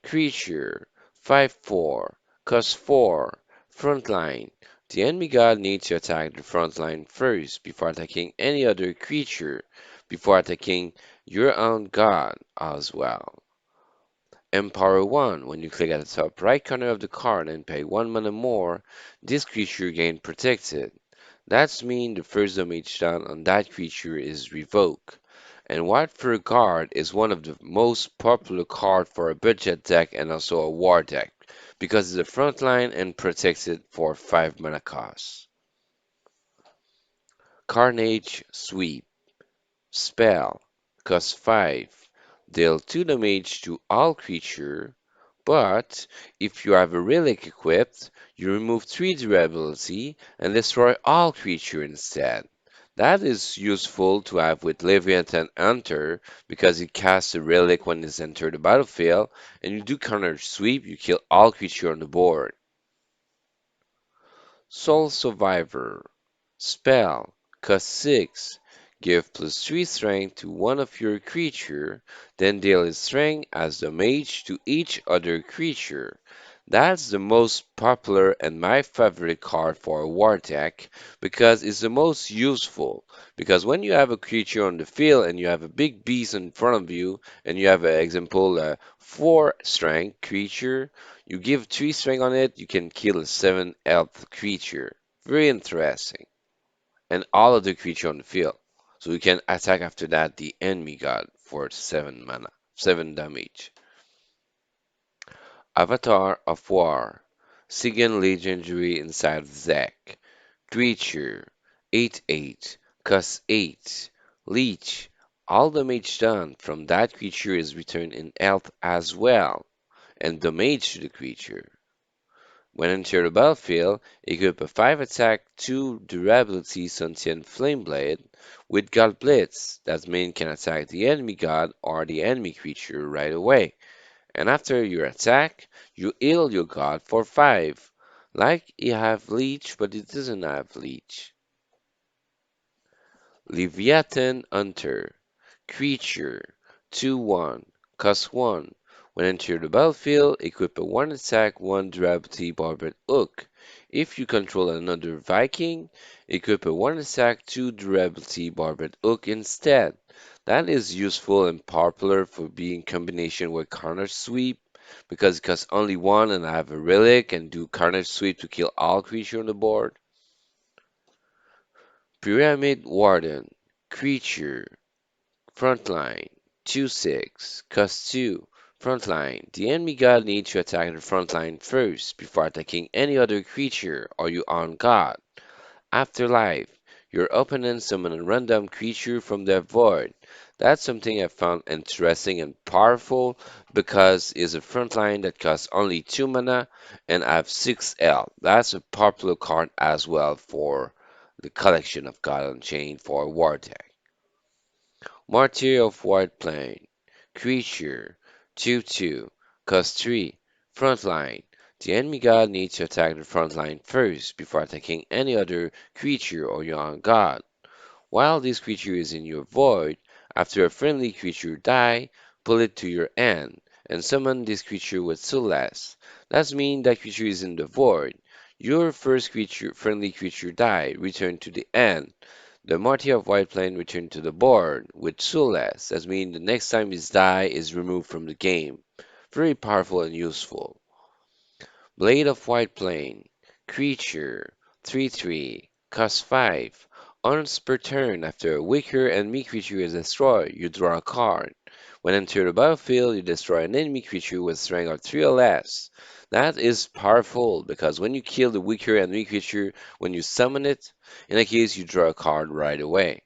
S1: creature, 5/4, cost 4, frontline. The enemy god needs to attack the frontline first before attacking any other creature, before attacking your own god as well. Empower 1. When you click at the top right corner of the card and pay 1 mana more, this creature gain protected. That means the first damage done on that creature is revoked. And White Fur Guard is one of the most popular cards for a budget deck and also a war deck, because it's a frontline and protected for 5 mana cost. Carnage Sweep. Spell. Cost 5. Deal 2 damage to all creature, but if you have a relic equipped, you remove 3 durability and destroy all creature instead. That is useful to have with Leviathan Hunter because it casts a relic when it's entered the battlefield, and you do counter sweep, you kill all creature on the board. Soul Survivor. Spell. Cost 6. Give +3 strength to one of your creature, then deal its strength as damage to each other creature. That's the most popular and my favorite card for a war deck because it's the most useful. Because when you have a creature on the field and you have a big beast in front of you and you have, an example, a 4 strength creature, you give 3 strength on it, you can kill a 7 health creature. Very interesting. And all of the creature on the field. So you can attack after that the enemy god for 7 mana, 7 damage. Avatar of War. Second legendary inside of Zack. Creature. 8/8. Cost 8. Leech. All damage done from that creature is returned in health as well, and damage to the creature. When enter the battlefield, equip a 5 attack, 2 durability Sentient Flame Blade with God Blitz. That means can attack the enemy god or the enemy creature right away. And after your attack, you heal your god for 5. Like you have Leech, but it doesn't have Leech. Leviathan Hunter. Creature. 2/1. Cost 1. When enter the battlefield, equip a 1 attack, 1 durability barbed hook. If you control another Viking, equip a 1 attack, 2 durability barbed hook instead. That is useful and popular for being combination with Carnage Sweep because it costs only 1 and I have a relic and do Carnage Sweep to kill all creature on the board. Pyramid Warden. Creature. Frontline. 2/6. Cost 2. Frontline. The enemy god needs to attack the frontline first before attacking any other creature or your own god. Afterlife. Your opponent summon a random creature from their void. That's something I found interesting and powerful because it's a frontline that costs only 2 mana and I have 6 L. That's a popular card as well for the collection of God Unchained for a war deck. Martyr of White Plain. Creature. 2/2. Cost 3. Frontline. The enemy god needs to attack the frontline first before attacking any other creature or your own god. While this creature is in your void, after a friendly creature die, pull it to your hand and summon this creature with Soulless. That means that creature is in the void. Your first creature, friendly creature die, return to the hand. The Martyr of White Plain return to the board with Soulless. That means the next time his die is removed from the game. Very powerful and useful. Blade of White Plain. Creature. 3/3. Cost 5. Once per turn, after a weaker enemy creature is destroyed, you draw a card. When enter the battlefield, you destroy an enemy creature with strength of 3 or less. That is powerful because when you kill the weaker enemy creature, when you summon it, in that case you draw a card right away.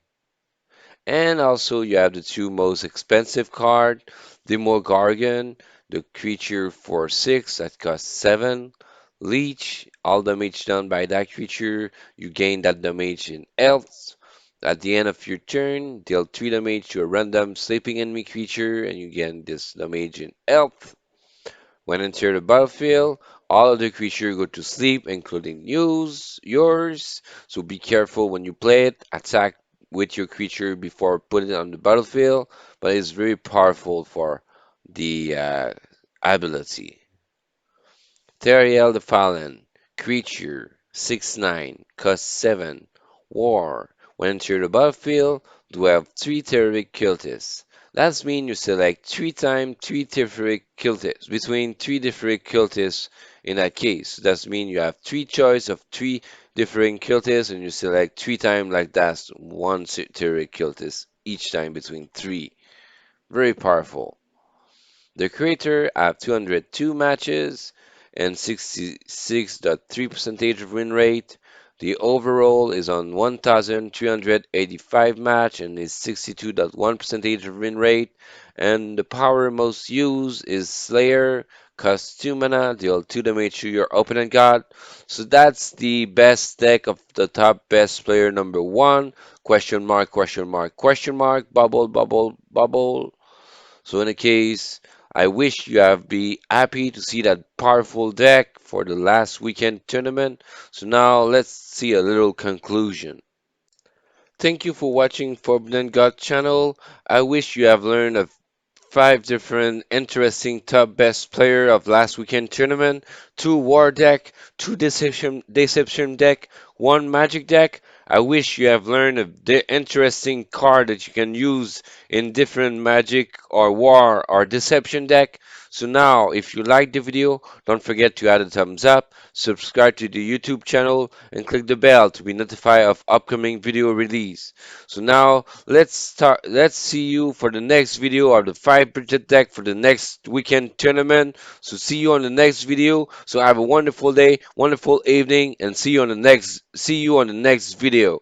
S1: And also you have the two most expensive card, Demogorgon, the creature for 6 that costs 7. Leech, all damage done by that creature, you gain that damage in health. At the end of your turn, deal 3 damage to a random sleeping enemy creature, and you gain this damage in health. When enter the battlefield, all other creatures go to sleep, including yours. So be careful when you play it. Attack with your creature before putting it on the battlefield, but it's very powerful for the ability. Theriel the Fallen, creature, 6/9, cost 7, war. When enter the battlefield, do have 3 terrific cultists. That means you select three times three different quilties between three different quilties in that case. That means you have three choice of three different quilties and you select three times like that, one different quilties each time between three. Very powerful. The creator have 202 matches and 66.3 percentage of win rate. The overall is on 1,385 match and is 62.1 percentage of win rate. And the power most used is Slayer, costs 2 mana, deal 2 damage to your opponent god. So that's the best deck of the top best player number one. Question mark, question mark, question mark, bubble, bubble, bubble. So in a case, I wish you have be happy to see that powerful deck for the last weekend tournament. So now let's see a little conclusion. Thank you for watching Forbidden God channel. I wish you have learned of five different interesting top best player of last weekend tournament, two war deck, two deception deck, one magic deck. I wish you have learned of the interesting card that you can use in different magic or war or deception deck. So now, if you like the video, don't forget to add a thumbs up, subscribe to the YouTube channel, and click the bell to be notified of upcoming video release. So now let's start. Let's see you for the next video of the 5 budget deck for the next weekend tournament. So see you on the next video. So have a wonderful day, wonderful evening, and see you on the next video.